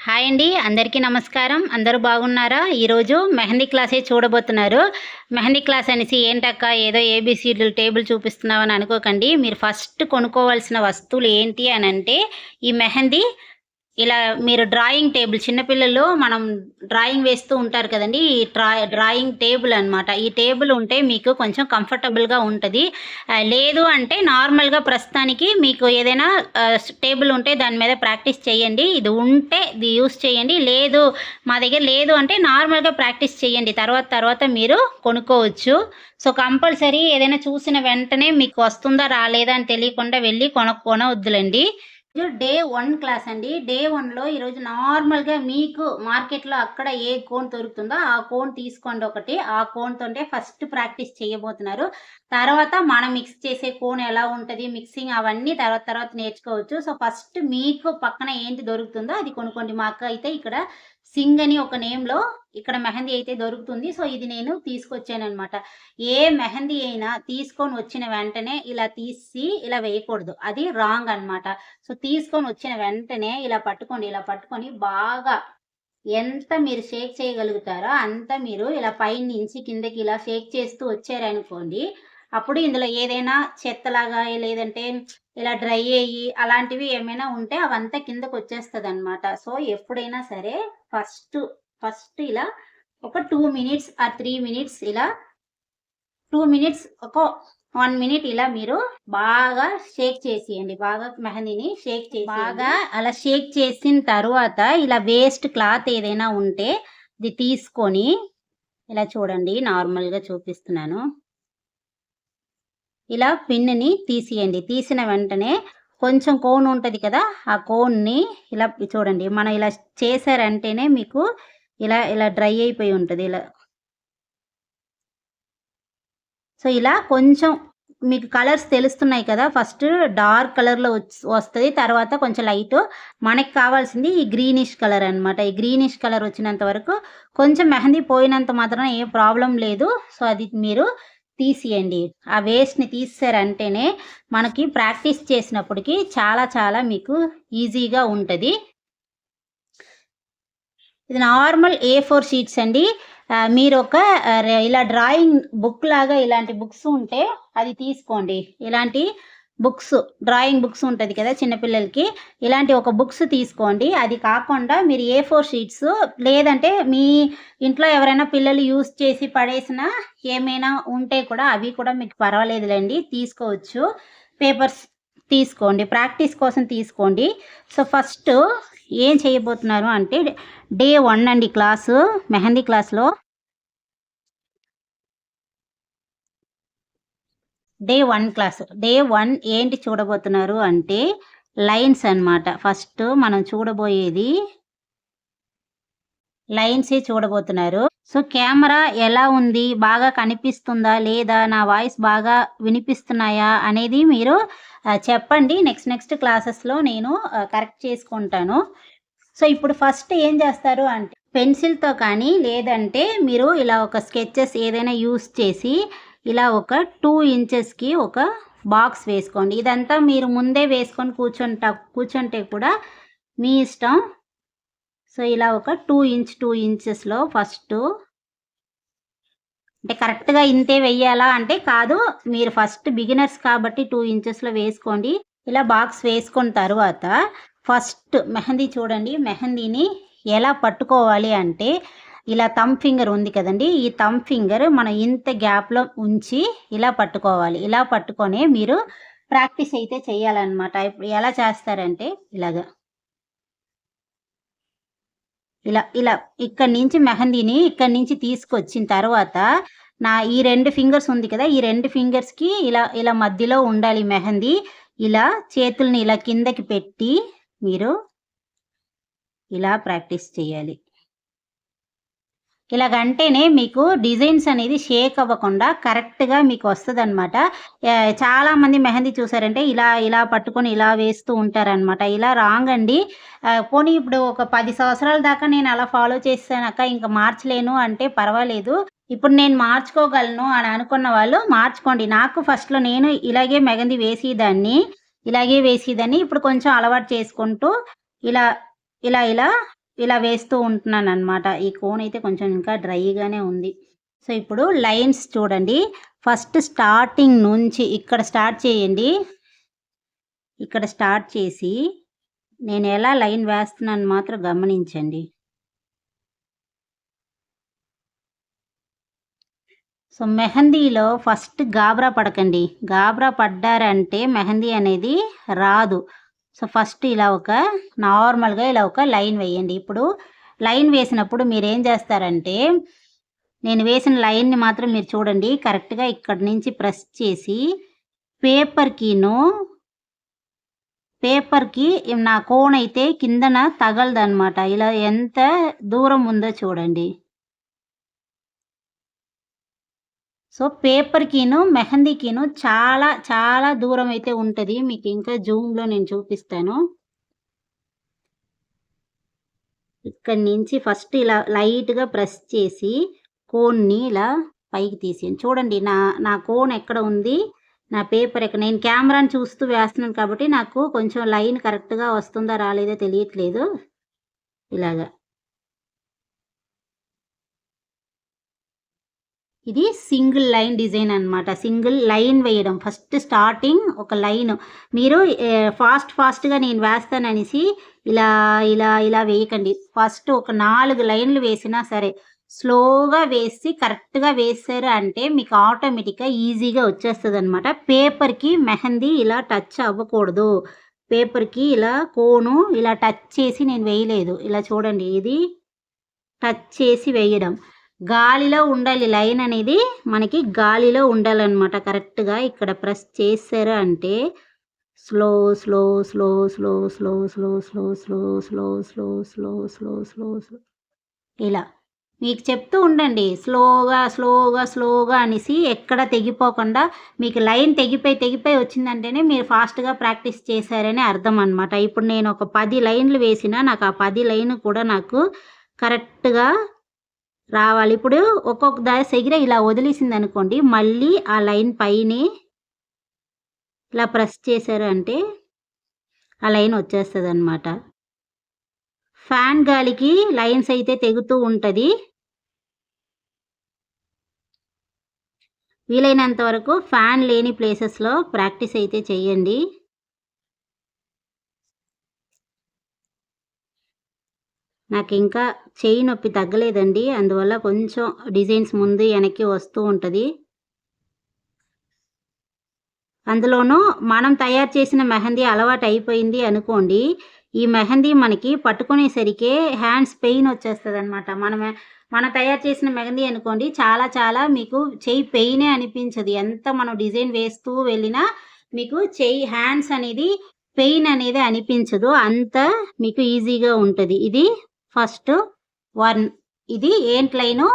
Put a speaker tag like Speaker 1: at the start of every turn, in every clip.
Speaker 1: Hi అండి, అందరికీ నమస్కారం. అందరూ బాగున్నారా? ఈరోజు మెహందీ క్లాసే చూడబోతున్నారు. మెహందీ క్లాస్ అనేసి ఏంటక్క ఏదో ఏబీసీడీలు టేబుల్ చూపిస్తున్నావని అనుకోకండి. మీరు ఫస్ట్ కొనుక్కోవాల్సిన వస్తువులు ఏంటి అనంటే ఈ మెహందీ ఇలా మీరు డ్రాయింగ్ టేబుల్ చిన్నపిల్లలు మనం డ్రాయింగ్ వేస్తూ ఉంటారు కదండీ! ఈ డ్రాయింగ్ టేబుల్ అనమాట. ఈ టేబుల్ ఉంటే మీకు కొంచెం కంఫర్టబుల్‌గా ఉంటది. లేదు అంటే నార్మల్‌గా ప్రస్తుతానికి మీకు ఏదైనా టేబుల్ ఉంటే దాని మీద ప్రాక్టీస్ చేయండి. ఇది ఉంటే ఇది యూజ్ చేయండి. లేదు మా దగ్గర లేదు అంటే నార్మల్‌గా ప్రాక్టీస్ చేయండి. తర్వాత మీరు కొనుక్కోవచ్చు. సో, కంపల్సరీ ఏదైనా చూసిన వెంటనే మీకు వస్తుందా రాలేదా అని తెలియకుండా వెళ్లి కొనవద్దులండి. డే 1 క్లాస్ అండి. డే 1లో ఈరోజు నార్మల్‌గా మీకు మార్కెట్‌లో అక్కడ ఏ కోన్ దొరుకుతుందో ఆ కోన్ తీసుకోండి ఒకటి. ఆ కోన్‌తోటే ఫస్ట్ ప్రాక్టీస్ చేయబోతున్నారు. తర్వాత మనం మిక్స్ చేసే కోన్ ఎలా ఉంటది, మిక్సింగ్ అవన్నీ తర్వాత నేర్చుకోవచ్చు. సో, ఫస్ట్ మీకు పక్కన ఏంటి దొరుకుతుందో అది కొనుక్కోండి. మా అక్క అయితే ఇక్కడ సింగ్ అని ఒక నేమ్‌లో ఇక్కడ మెహందీ అయితే దొరుకుతుంది. సో, ఇది నేను తీసుకొచ్చాననమాట. ఏ మెహందీ అయినా తీసుకొని వచ్చిన వెంటనే ఇలా తీసి ఇలా వేయకూడదు. అది రాంగ్ అనమాట. సో, తీసుకొని వచ్చిన వెంటనే ఇలా పట్టుకోండి. ఇలా పట్టుకొని బాగా ఎంత మీరు షేక్ చేయగలుగుతారో అంత మీరు ఇలా పైనుంచి కిందకి ఇలా షేక్ చేస్తూ వచ్చారనుకోండి. అప్పుడు ఇందులో ఏదైనా చెత్తలాగా లేదంటే ఇలా డ్రై అయ్యి అలాంటివి ఏమైనా ఉంటే అవంతా కిందకొచ్చేస్తదనమాట. సో, ఎప్పుడైనా సరే ఫస్ట్ ఇలా ఒక 2 మినిట్స్ ఆర్ 3 మినిట్స్ ఇలా 2 మినిట్స్ ఒక 1 మినిట్ ఇలా మీరు బాగా షేక్ చేసేయండి. బాగా మెహందీని షేక్ చేసేయండి. బాగా అలా షేక్ చేసిన తరువాత ఇలా వేస్ట్ క్లాత్ ఏదైనా ఉంటే ఇది తీసుకొని ఇలా చూడండి, నార్మల్‌గా చూపిస్తున్నాను. ఇలా పిన్నుని తీసియండి. తీసిన వెంటనే కొంచెం కోన్ ఉంటది కదా! ఆ కోన్‌ని ఇలా చూడండి. మనం ఇలా చేశారంటేనే మీకు ఇలా డ్రై అయిపోయి ఉంటది. సో, ఇలా కొంచెం మీకు కలర్స్ తెలుస్తున్నాయి కదా! ఫస్ట్ డార్క్ కలర్‌లో వస్తది. తర్వాత కొంచెం లైటు. మనకి కావాల్సింది ఈ గ్రీనిష్ కలర్ అనమాట. ఈ గ్రీనిష్ కలర్ వచ్చినంత వరకు కొంచెం మెహందీ పోయినంత మాత్రాన ఏ ప్రాబ్లమ్ లేదు. సో, అది మీరు తీసియండి. ఆ వేస్ట్‌ని తీసేసారంటేనే మనకి ప్రాక్టీస్ చేసినప్పటికి చాలా మీకు ఈజీగా ఉంటది. ఇది నార్మల్ A4 షీట్స్ అండి. మీరొక ఇలా డ్రాయింగ్ బుక్ లాగా ఇలాంటి బుక్స్ ఉంటే అది తీసుకోండి. ఇలాంటి బుక్స్, డ్రాయింగ్ బుక్స్ ఉంటది కదా చిన్నపిల్లలకి. ఇలాంటి ఒక బుక్స్ తీసుకోండి. అది కాకుండా మీరు A4 షీట్స్ లేదంటే మీ ఇంట్లో ఎవరైనా పిల్లలు యూజ్ చేసి పడేసిన ఏమైనా ఉంటే కూడా అవి కూడా మీకు పర్వాలేదులెండి, తీసుకోవచ్చు. పేపర్స్ తీసుకోండి. ప్రాక్టీస్ కోసం తీసుకోండి. సో, ఫస్ట్ ఏం చేయబోతున్నారు అంటే డే 1 అండి క్లాసు. మెహందీ క్లాస్‌లో డే 1 క్లాస్. డే 1 ఏంటి చూడబోతున్నారు అంటే లైన్స్ అన్నమాట. ఫస్ట్ మనం చూడబోయేది లైన్సే చూడబోతున్నారు. సో, కెమెరా ఎలా ఉంది? బాగా కనిపిస్తుందా? లేదా? నా వాయిస్ బాగా వినిపిస్తున్నాయా? అనేది మీరు చెప్పండి. నెక్స్ట్ క్లాసెస్‌లో నేను కరెక్ట్ చేసుకుంటాను. సో, ఇప్పుడు ఫస్ట్ ఏం చేస్తారు అంటే పెన్సిల్‌తో కానీ లేదంటే మీరు ఇలా ఒక స్కెచెస్ ఏదైనా యూజ్ చేసి ఇలా ఒక 2 ఇంచెస్‌కి ఒక బాక్స్ వేసుకోండి. ఇదంతా మీరు ముందే వేసుకొని కూర్చుంటే కూడా మీ ఇష్టం. సో, ఇలా ఒక 2 ఇంచెస్‌లో ఫస్టు అంటే కరెక్ట్‌గా ఇంతే వెయ్యాలా అంటే కాదు. మీరు ఫస్ట్ బిగినర్స్ కాబట్టి 2 ఇంచెస్‌లో వేసుకోండి. ఇలా బాక్స్ వేసుకున్న తరువాత ఫస్ట్ మెహందీ చూడండి. మెహందీని ఎలా పట్టుకోవాలి అంటే ఇలా థంబ్ ఫింగర్ ఉంది కదండీ! ఈ థంబ్ ఫింగర్ మనం ఇంత గ్యాప్‌లో ఉంచి ఇలా పట్టుకోవాలి. ఇలా పట్టుకొనే మీరు ప్రాక్టీస్ అయితే చేయాలన్నమాట. ఇప్పుడు ఎలా చేస్తారంటే ఇలాగా. ఇలా ఇక్కడి నుంచి మెహందీని ఇక్కడి నుంచి తీసుకొచ్చిన తర్వాత ఈ 2 ఫింగర్స్ ఉంది కదా! ఈ 2 ఫింగర్స్‌కి ఇలా మధ్యలో ఉండాలి మెహందీ. ఇలా చేతుల్ని ఇలా కిందకి పెట్టి మీరు ఇలా ప్రాక్టీస్ చేయాలి. ఇలాగంటేనే మీకు డిజైన్స్ అనేది షేక్ అవ్వకుండా కరెక్ట్‌గా మీకు వస్తదనమాట. చాలామంది మెహందీ చూసారంటే ఇలా పట్టుకొని ఇలా వేస్తూ ఉంటారనమాట. ఇలా రాంగ్ అండి. పోనీ ఇప్పుడు ఒక 10 సంవత్సరాల దాకా నేను అలా ఫాలో చేసేసానక్క ఇంక మార్చలేను అంటే పర్వాలేదు. ఇప్పుడు నేను మార్చుకోగలను అని అనుకున్న వాళ్ళు మార్చుకోండి. నాకు ఫస్ట్‌లో నేను ఇలాగే మెహందీ వేసేదాన్ని. ఇప్పుడు కొంచెం అలవాటు చేసుకుంటూ ఇలా ఇలా వేస్తూ ఉంటున్నాను అనమాట. ఈ కోన్ అయితే కొంచెం ఇంకా డ్రైగానే ఉంది. సో ఇప్పుడు లైన్స్ చూడండి. ఫస్ట్ స్టార్టింగ్ నుంచి ఇక్కడ స్టార్ట్ చేయండి. ఇక్కడ స్టార్ట్ చేసి నేను ఎలా లైన్ వేస్తున్నాను మాత్రం గమనించండి. సో మెహందీలో ఫస్ట్ గాబరా పడకండి. గాబరా పడ్డారంటే మెహందీ అనేది రాదు. సో ఫస్ట్ ఇలా ఒక నార్మల్గా ఇలా ఒక లైన్ వేయండి. ఇప్పుడు లైన్ వేసినప్పుడు మీరేం చేస్తారంటే, నేను వేసిన లైన్ని మాత్రం మీరు చూడండి. కరెక్ట్గా ఇక్కడి నుంచి ప్రెస్ చేసి పేపర్కి నా కోన్ అయితే కిందన తగలదనమాట. ఇలా ఎంత దూరం ఉందో చూడండి. సో పేపర్కిను మెహందీకిను చాలా చాలా దూరం అయితే ఉంటుంది. మీకు ఇంకా జూమ్లో నేను చూపిస్తాను. ఇక్కడి నుంచి ఫస్ట్ ఇలా లైట్గా ప్రెస్ చేసి కోన్ని ఇలా పైకి తీసేయండి. చూడండి నా కోన్ ఎక్కడ ఉంది, నా పేపర్ ఎక్కడ. నేను కెమెరాని చూస్తూ వేస్తున్నాను కాబట్టి నాకు కొంచెం లైన్ కరెక్ట్గా వస్తుందా రాలేదో తెలియట్లేదు. ఇలాగా ఇది సింగిల్ లైన్ డిజైన్ అనమాట. సింగిల్ లైన్ వేయడం ఫస్ట్ స్టార్టింగ్ ఒక లైన్. మీరు ఫాస్ట్గా నేను వేస్తాననేసి ఇలా ఇలా ఇలా వేయకండి. ఫస్ట్ ఒక 4 లైన్లు వేసినా సరే స్లోగా వేసి కరెక్ట్గా వేసారు అంటే మీకు ఆటోమేటిక్గా ఈజీగా వచ్చేస్తుంది అనమాట. పేపర్కి మెహందీ ఇలా టచ్ అవ్వకూడదు. పేపర్కి ఇలా కోను ఇలా టచ్ చేసి నేను వేయలేదు. ఇలా చూడండి, ఇది టచ్ చేసి వేయడం. గాలిలో ఉండాలి లైన్ అనేది, మనకి గాలిలో ఉండాలన్నమాట. కరెక్ట్గా ఇక్కడ ప్రెస్ చేశారు అంటే slow slow slow slow slow slow slow slow slow slow slow slow slow slow ఇలా మీకు చెప్తూ ఉండండి. స్లోగా స్లోగా స్లోగా అనేసి ఎక్కడ తెగిపోకుండా. మీకు లైన్ తెగిపోయి వచ్చిందంటేనే మీరు ఫాస్ట్గా ప్రాక్టీస్ చేశారని అర్థం అనమాట. ఇప్పుడు నేను ఒక 10 లైన్లు వేసినా నాకు ఆ 10 లైన్ కూడా నాకు కరెక్ట్గా రావాలి. ఇప్పుడు ఒక్కొక్క దగ్గర ఇలా వదిలేసింది అనుకోండి, మళ్ళీ ఆ లైన్ పైనే ఇలా ప్రెస్ చేశారు అంటే ఆ లైన్ వచ్చేస్తుంది అనమాట. ఫ్యాన్ గాలికి లైన్స్ అయితే తెగుతూ ఉంటుంది. వీలైనంత వరకు ఫ్యాన్ లేని ప్లేసెస్లో ప్రాక్టీస్ అయితే చేయండి. నాకు ఇంకా చెయ్యి నొప్పి తగ్గలేదండి. అందువల్ల కొంచెం డిజైన్స్ ముందు వెనక్కి వస్తూ ఉంటుంది. అందులోనూ మనం తయారు చేసిన మెహందీ అలవాటు అయిపోయింది అనుకోండి, ఈ మెహందీ మనకి పట్టుకునేసరికి హ్యాండ్స్ పెయిన్ వచ్చేస్తుంది అనమాట. మనం తయారు చేసిన మెహందీ అనుకోండి, చాలా చాలా మీకు చెయ్యి పెయినే అనిపించదు. ఎంత మనం డిజైన్ వేస్తూ వెళ్ళినా మీకు హ్యాండ్స్ అనేది పెయిన్ అనేది అనిపించదు. అంత మీకు ఈజీగా ఉంటుంది. ఇది ఫస్ట్ 1. ఇది ఏంటి లైను,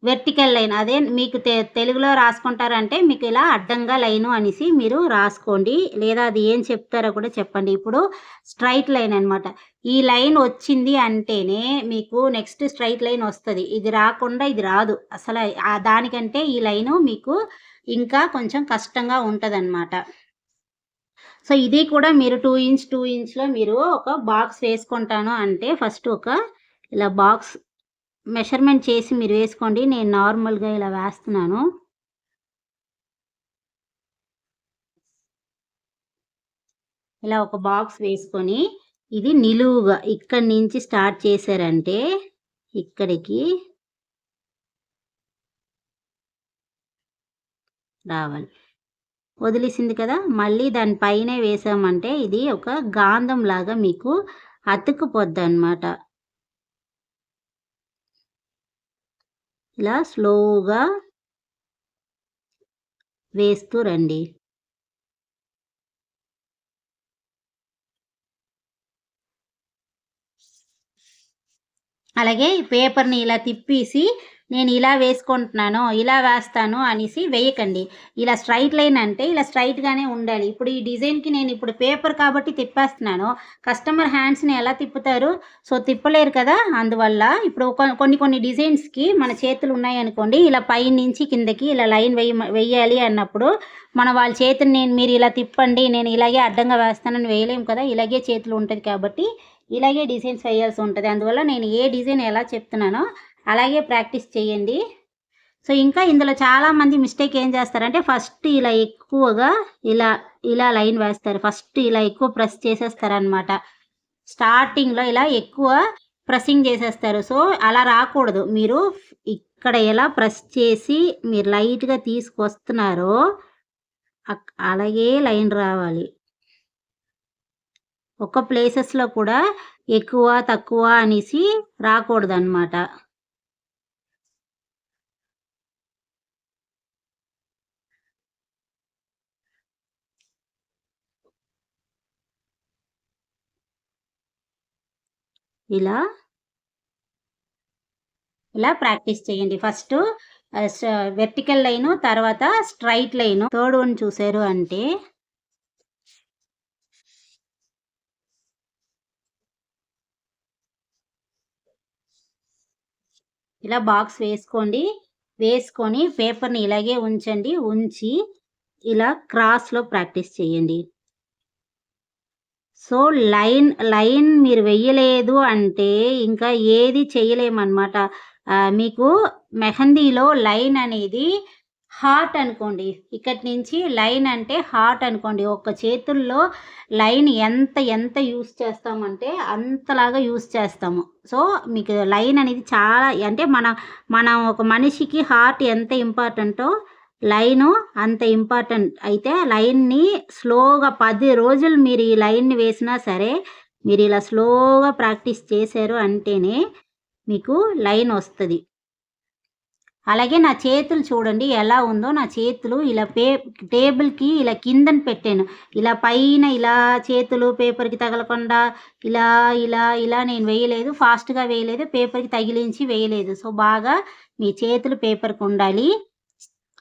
Speaker 1: వెర్టికల్ లైన్. అదే మీకు తెలుగులో రాసుకుంటారంటే మీకు ఇలా అడ్డంగా లైను అనేసి మీరు రాసుకోండి, లేదా అది ఏం చెప్తారో కూడా చెప్పండి. ఇప్పుడు స్ట్రైట్ లైన్ అనమాట. ఈ లైన్ వచ్చింది అంటేనే మీకు నెక్స్ట్ స్ట్రైట్ లైన్ వస్తుంది. ఇది రాకుండా ఇది రాదు అసలు. దానికంటే ఈ లైను మీకు ఇంకా కొంచెం కష్టంగా ఉంటుంది అనమాట. సో ఇది కూడా మీరు 2 ఇంచ్ 2 ఇంచ్లో మీరు ఒక బాక్స్ వేసుకుంటాను అంటే ఫస్ట్ ఒక ఇలా బాక్స్ మెషర్మెంట్ చేసి మీరు వేసుకోండి. నేను నార్మల్గా ఇలా వేస్తున్నాను. ఇలా ఒక బాక్స్ వేసుకొని ఇది నిలువుగా ఇక్కడి నుంచి స్టార్ట్ చేశారంటే ఇక్కడికి రావాలి. వదిలేసింది కదా, మళ్ళీ దానిపైనే వేసామంటే ఇది ఒక గాంధం లాగా మీకు అతుక్కుపోద్ది అన్నమాట. ఇలా స్లోగా వేస్తూ రండి. అలాగే పేపర్ని ఇలా తిప్పేసి నేను ఇలా వేసుకుంటున్నాను, ఇలా వేస్తాను అనేసి వేయకండి. ఇలా స్ట్రైట్ లైన్ అంటే ఇలా స్ట్రైట్గానే ఉండాలి. ఇప్పుడు ఈ డిజైన్కి నేను ఇప్పుడు పేపర్ కాబట్టి తిప్పేస్తున్నాను. కస్టమర్ హ్యాండ్స్ని ఎలా తిప్పుతారు? సో తిప్పలేరు కదా. అందువల్ల ఇప్పుడు కొన్ని డిజైన్స్కి మన చేతులు ఉన్నాయనుకోండి, ఇలా పైనుంచి కిందకి ఇలా లైన్ వేయాలి అన్నప్పుడు వాళ్ళ చేతిని మీరు ఇలా తిప్పండి, నేను ఇలాగే అడ్డంగా వేస్తానని వేయలేము కదా. ఇలాగే చేతులు ఉంటుంది కాబట్టి ఇలాగే డిజైన్స్ వేయాల్సి ఉంటుంది. అందువల్ల నేను ఏ డిజైన్ ఎలా చెప్తున్నానో అలాగే ప్రాక్టీస్ చేయండి. సో ఇంకా ఇందులో చాలామంది మిస్టేక్ ఏం చేస్తారంటే ఫస్ట్ ఇలా ఎక్కువగా ఇలా ఇలా లైన్ వేస్తారు. ఫస్ట్ ఇలా ఎక్కువ ప్రెస్ చేసేస్తారనమాట. స్టార్టింగ్‌లో ఇలా ఎక్కువ ప్రెస్సింగ్ చేసేస్తారు. సో అలా రాకూడదు. మీరు ఇక్కడ ఎలా ప్రెస్ చేసి మీరు లైట్‌గా తీసుకొస్తున్నారో అలాగే లైన్ రావాలి. ఒక ప్లేసెస్‌లో కూడా ఎక్కువ, తక్కువ అనేసి రాకూడదనమాట. ఇలా ప్రాక్టీస్ చేయండి. ఫస్ట్ వెర్టికల్ లైను, తర్వాత స్ట్రైట్ లైను, థర్డ్ వన్ చూసారు అంటే ఇలా బాక్స్ వేసుకోండి. వేసుకొని పేపర్‌ని ఇలాగే ఉంచండి. ఉంచి ఇలా క్రాస్‌లో ప్రాక్టీస్ చేయండి. సో లైన్ మీరు వెయ్యలేదు అంటే ఇంకా ఏది చేయలేమనమాట. మీకు మెహందీలో లైన్ అనేది హార్ట్ అనుకోండి. ఇక్కడి నుంచి లైన్ అంటే హార్ట్ అనుకోండి. ఒక చేతుల్లో లైన్ ఎంత యూజ్ చేస్తామంటే అంతలాగా యూజ్ చేస్తాము. సో మీకు లైన్ అనేది చాలా అంటే మన ఒక మనిషికి హార్ట్ ఎంత ఇంపార్టెంటో లైను అంత ఇంపార్టెంట్. అయితే లైన్‌ని స్లోగా 10 రోజులు మీరు ఈ లైన్‌ని వేసినా సరే, మీరు ఇలా స్లోగా ప్రాక్టీస్ చేశారు అంటేనే మీకు లైన్ వస్తది. అలాగే నా చేతులు చూడండి ఎలా ఉందో. నా చేతులు ఇలా టేబుల్‌కి ఇలా కిందన పెట్టాను. ఇలా పైన ఇలా చేతులు పేపర్‌కి తగలకుండా ఇలా నేను వేయలేదు. ఫాస్ట్‌గా వేయలేదు. పేపర్‌కి తగిలించి వేయలేదు. సో బాగా మీ చేతులు పేపర్‌కి ఉండాలి.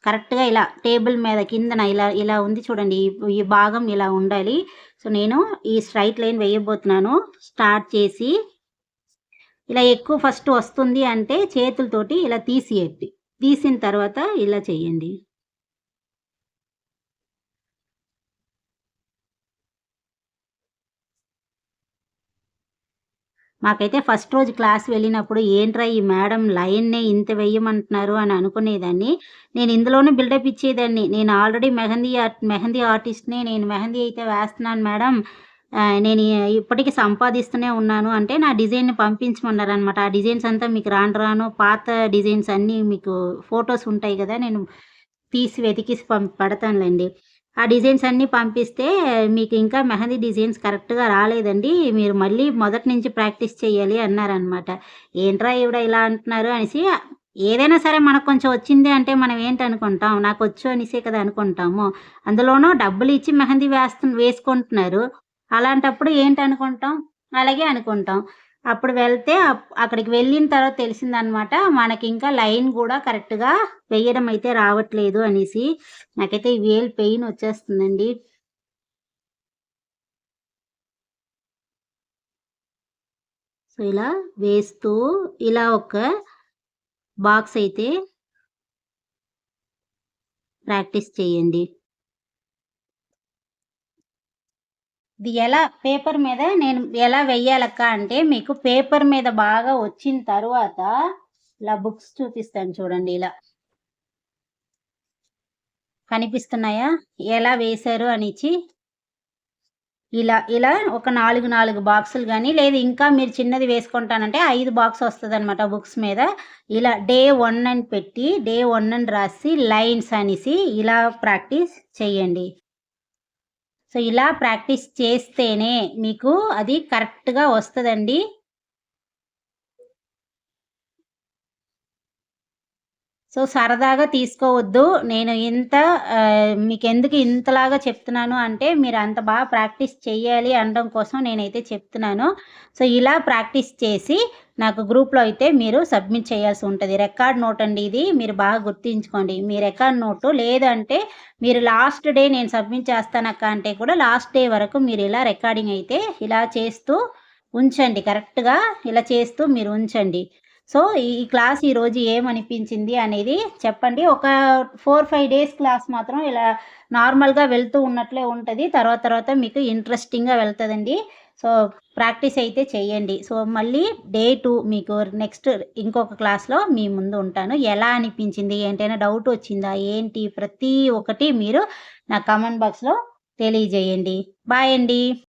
Speaker 1: కరెక్ట్‌గా ఇలా టేబుల్ మీద కిందన ఇలా ఉంది చూడండి. ఈ భాగం ఇలా ఉండాలి. సో నేను ఈ స్ట్రైట్ లైన్ వేయబోతున్నాను. స్టార్ట్ చేసి ఇలా ఎక్కువ ఫస్ట్ వస్తుంది అంటే చేతులతోటి ఇలా తీసియండి. తీసిన తర్వాత ఇలా చేయండి. మాకైతే ఫస్ట్ రోజు క్లాస్ వెళ్ళినప్పుడు ఏంట్రా ఈ మేడం లైన్‌నే ఇంత వేయమంటున్నారు అని అనుకునేదాన్ని. నేను ఇందులోనే బిల్డప్ ఇచ్చేదాన్ని. నేను ఆల్రెడీ మెహందీ ఆర్టిస్ట్‌ని. నేను మెహందీ అయితే వేస్తున్నాను మేడం. నేను ఇప్పటికి సంపాదిస్తూనే ఉన్నాను అంటే నా డిజైన్‌ని పంపించమన్నారనమాట. ఆ డిజైన్స్ అంతా మీకు రాను పాత డిజైన్స్ అన్నీ మీకు ఫోటోస్ ఉంటాయి గదా! నేను తీసి వెతికిసి పెడతానులెండి. ఆ డిజైన్స్ అన్నీ పంపిస్తే మీకు ఇంకా మెహందీ డిజైన్స్ కరెక్ట్‌గా రాలేదండి. మీరు మళ్ళీ మొదటి నుంచి ప్రాక్టీస్ చేయాలి అన్నారనమాట. ఏంట్రా ఈవిడ ఇలా అంటున్నారు అనేసి ఏదైనా సరే మనకు కొంచెం వచ్చింది అంటే మనం ఏంటనుకుంటాం, నాకొచ్చు అనేసే కదా అనుకుంటాము. అందులోనూ డబ్బులు ఇచ్చి మెహందీ వేసుకుంటున్నారు. అలాంటప్పుడు ఏంటనుకుంటాం, అలాగే అనుకుంటాం. అప్పుడు వెళ్తే అక్కడికి వెళ్ళిన తర్వాత తెలిసిందనమాట. మనకింకా లైన్ గూడా కరెక్ట్‌గా వేయడం అయితే రావట్లేదు అనేసి. నాకైతే ఈ వేలు పెయిన్ వచ్చేస్తుందండి. సో ఇలా వేస్తూ ఇలా ఒక బాక్స్ అయితే ప్రాక్టీస్ చేయండి. ఇది ఎలా పేపర్ మీద నేను ఎలా వెయ్యాలక్క అంటే, మీకు పేపర్ మీద బాగా వచ్చిన తరువాత ఇలా బుక్స్ చూపిస్తాను చూడండి ఇలా. కనిపిస్తున్నాయా? ఎలా వేశారు అనిచ్చి. ఇలా ఒక 4 బాక్సులు గానీ, లేదు ఇంకా మీరు చిన్నది వేసుకుంటానంటే 5 బాక్స్ వస్తదనమాట బుక్స్ మీద. ఇలా డే 1 అని పెట్టి, డే 1 అని రాసి లైన్స్ అనేసి ఇలా ప్రాక్టీస్ చేయండి. సో ఇలా ప్రాక్టీస్ చేస్తేనే మీకు అది కరెక్ట్‌గా వస్తదండి. సో సరదాగా తీసుకోవద్దు. నేను మీకెందుకు ఇంతలాగా చెప్తున్నాను అంటే, మీరు అంత బాగా ప్రాక్టీస్ చెయ్యాలి అనడం కోసం నేనైతే చెప్తున్నాను. సో ఇలా ప్రాక్టీస్ చేసి నాకు గ్రూప్‌లో అయితే మీరు సబ్మిట్ చేయాల్సి ఉంటది. రికార్డ్ నోట్ అండి ఇది. మీరు బాగా గుర్తుంచుకోండి. మీ రికార్డ్ నోటు లేదంటే మీరు లాస్ట్ డే నేను సబ్మిట్ చేస్తానక్క అంటే కూడా లాస్ట్ డే వరకు మీరు ఇలా రికార్డింగ్ అయితే ఇలా చేస్తూ ఉంచండి. కరెక్ట్‌గా ఇలా చేస్తూ మీరు ఉంచండి. సో ఈ క్లాస్ ఈరోజు ఏమనిపించింది అనేది చెప్పండి. ఒక 4, 5 డేస్ క్లాస్ మాత్రం ఇలా నార్మల్‌గా వెళ్తూ ఉన్నట్లే ఉంటది. తర్వాత మీకు ఇంట్రెస్టింగ్‌గా వెళ్తదండి. సో, ప్రాక్టీస్ అయితే చేయండి. సో, మళ్ళీ డే 2 మీకు నెక్స్ట్ ఇంకొక క్లాస్‌లో మీ ముందు ఉంటాను. ఎలా అనిపించింది? ఏంటైనా డౌట్ వచ్చిందా? ఏంటి? ప్రతి ఒక్కటి మీరు నా కామెంట్ బాక్స్‌లో తెలియజేయండి. బాయ్ అండి.